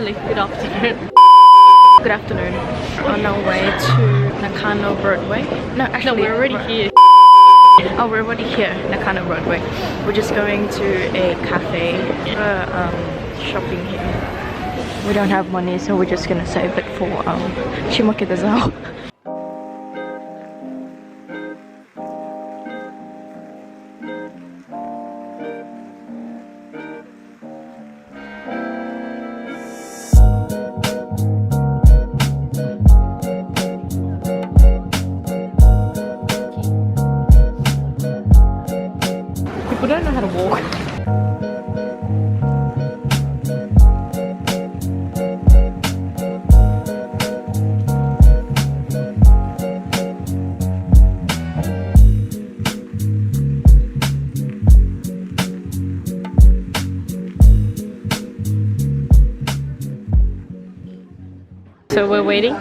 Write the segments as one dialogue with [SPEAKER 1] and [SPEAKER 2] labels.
[SPEAKER 1] actually, good afternoon. Good afternoon. We're on our way to Nakano Broadway. No, actually,
[SPEAKER 2] No, we're already here.
[SPEAKER 1] Oh, we're already here, Nakano Broadway. We're just going to a cafe. Shopping here. We don't have money, so we're just gonna save it for Shimokedazao.
[SPEAKER 2] People don't know how to walk. So we're waiting.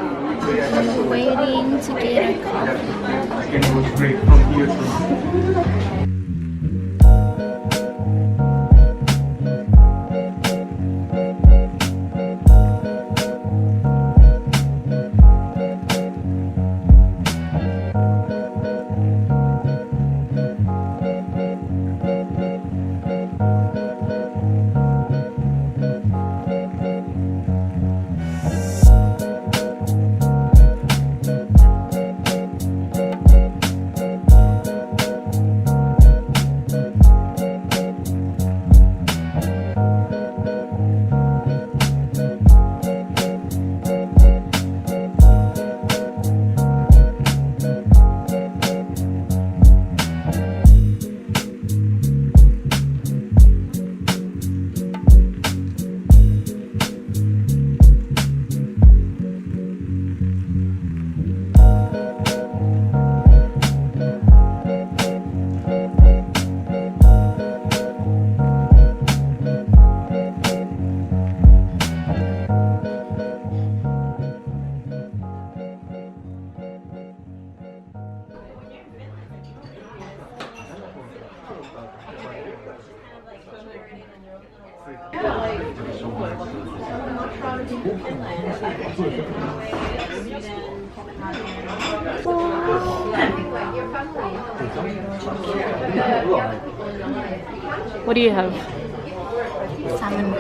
[SPEAKER 3] Waiting to get a coffee.
[SPEAKER 4] It was great from here to
[SPEAKER 2] What do you have?
[SPEAKER 3] Salmon.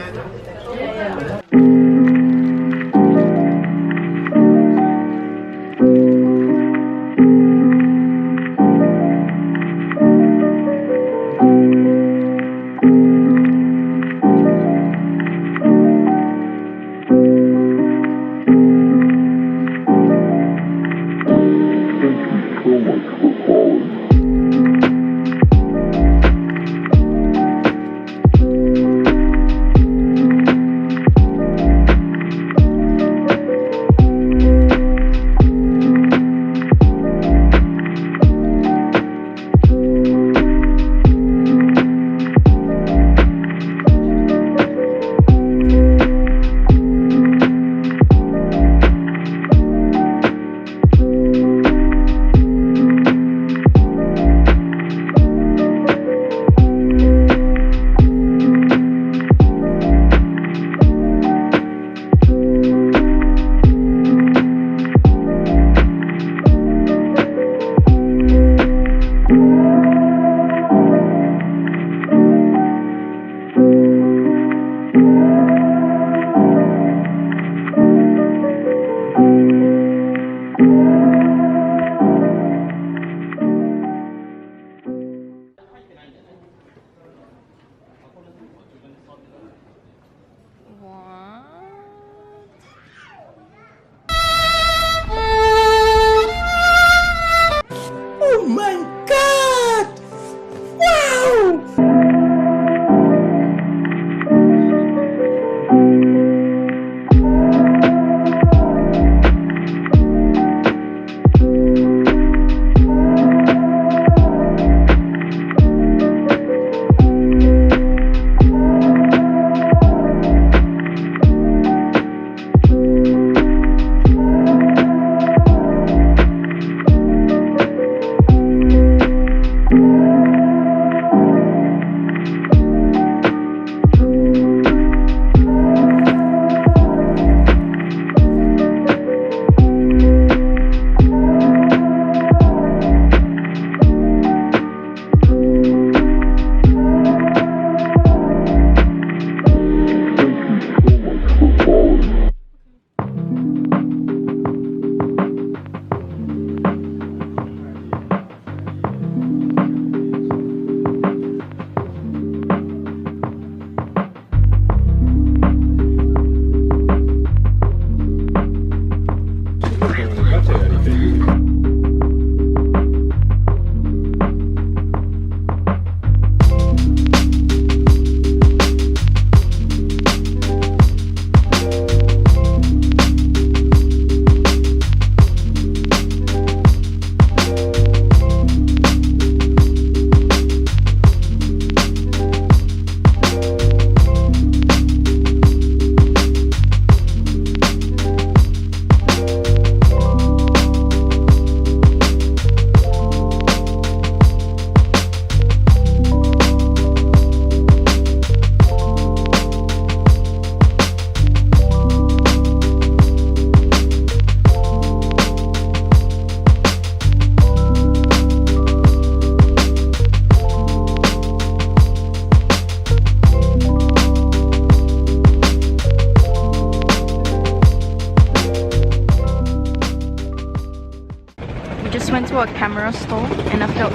[SPEAKER 1] to a camera store and I felt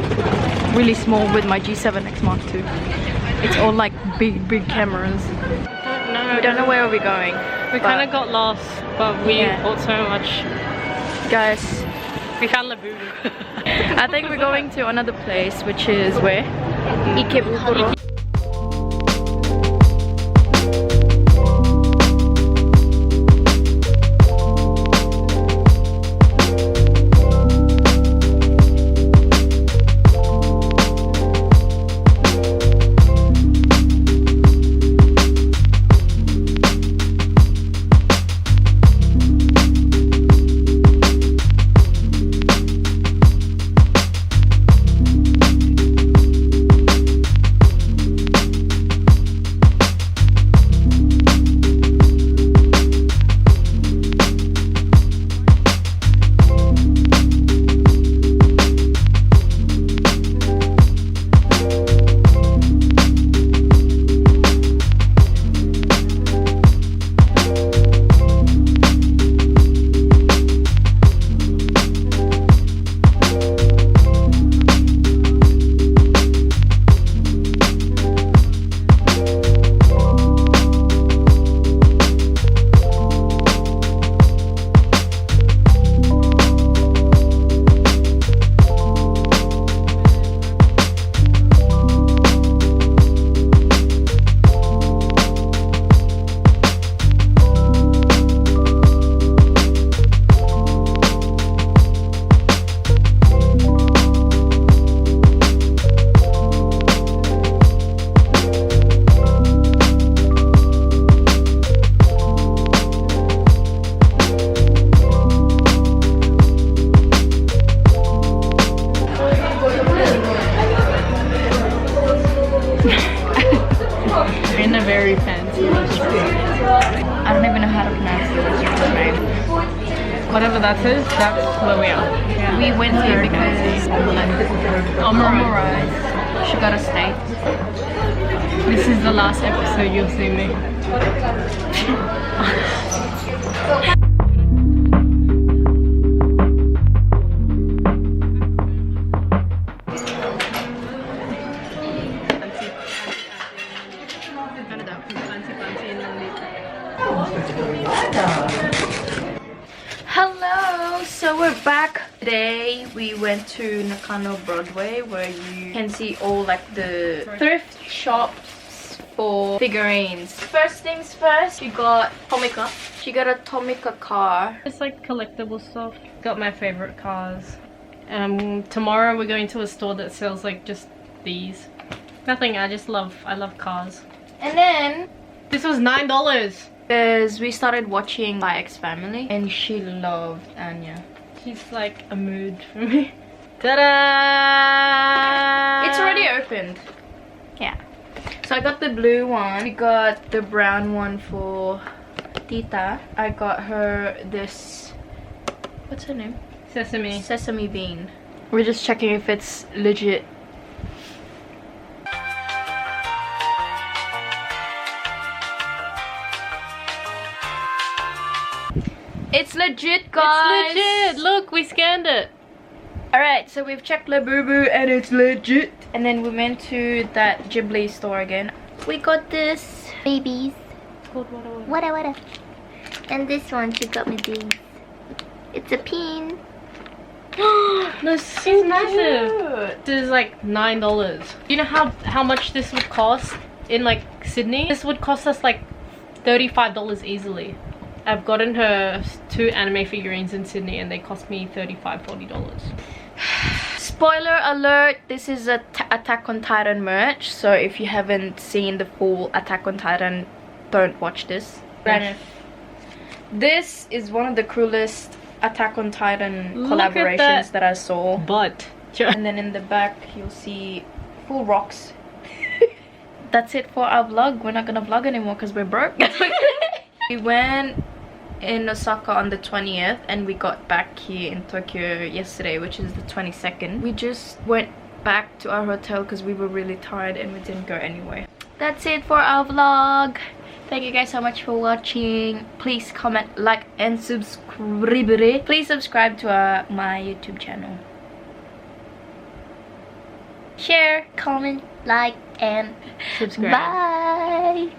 [SPEAKER 1] really small with my G7X Mark II. It's all like big cameras. We don't know where we're going.
[SPEAKER 2] We kind of got lost, but we bought so much.
[SPEAKER 1] Guys,
[SPEAKER 2] we found Labubu.
[SPEAKER 1] I think we're going to another place, which is where? Ikebukuro. I don't even know how to pronounce the restaurant's name.
[SPEAKER 2] Whatever that is, that's where we are.
[SPEAKER 1] Yeah. We went here because Omurice. She got a steak.
[SPEAKER 2] This is the last episode you'll see me.
[SPEAKER 1] Hello, so we're back. Today we went to Nakano Broadway where you can see all like the thrift shops for figurines. First things first, she got Tomika. She got a Tomika car.
[SPEAKER 2] It's like collectible stuff. Got my favorite cars. Tomorrow we're going to a store that sells like just these. Nothing, I love cars.
[SPEAKER 1] And then
[SPEAKER 2] this was $9.
[SPEAKER 1] because we started watching My Ex Family and she loved Anya.
[SPEAKER 2] She's like a mood for me. Ta-da!
[SPEAKER 1] It's already opened. Yeah. So I got the blue one. We got the brown one for Tita. I got her this, what's her name?
[SPEAKER 2] Sesame.
[SPEAKER 1] Sesame bean. We're just checking if it's legit. It's legit, guys.
[SPEAKER 2] It's legit. Look, we scanned it.
[SPEAKER 1] Alright, so we've checked Labubu and it's legit. And then we went to that Ghibli store again. We got this.
[SPEAKER 3] Babies.
[SPEAKER 2] It's called
[SPEAKER 3] Wada. And this one, she got me these. It's a pin.
[SPEAKER 2] That's so massive. This is like $9. You know how much this would cost in like Sydney? This would cost us like $35 easily. I've gotten her 2 anime figurines in Sydney and they cost me $35–40.
[SPEAKER 1] Spoiler alert, this is a Attack on Titan merch, so if you haven't seen the full Attack on Titan, don't watch this.
[SPEAKER 2] Yes.
[SPEAKER 1] This is one of the coolest Attack on Titan collaborations that I saw.
[SPEAKER 2] But
[SPEAKER 1] and then in the back you'll see full rocks. That's it for our vlog. We're not gonna vlog anymore because we're broke. We went in Osaka on the 20th and we got back here in Tokyo yesterday, which is the 22nd. We just went back to our hotel because we were really tired and we didn't go anywhere. That's it for our vlog. Thank you guys so much for watching. Please comment, like and subscribe. Please subscribe to my YouTube channel.
[SPEAKER 3] share, comment, like, and
[SPEAKER 2] Subscribe.
[SPEAKER 3] bye.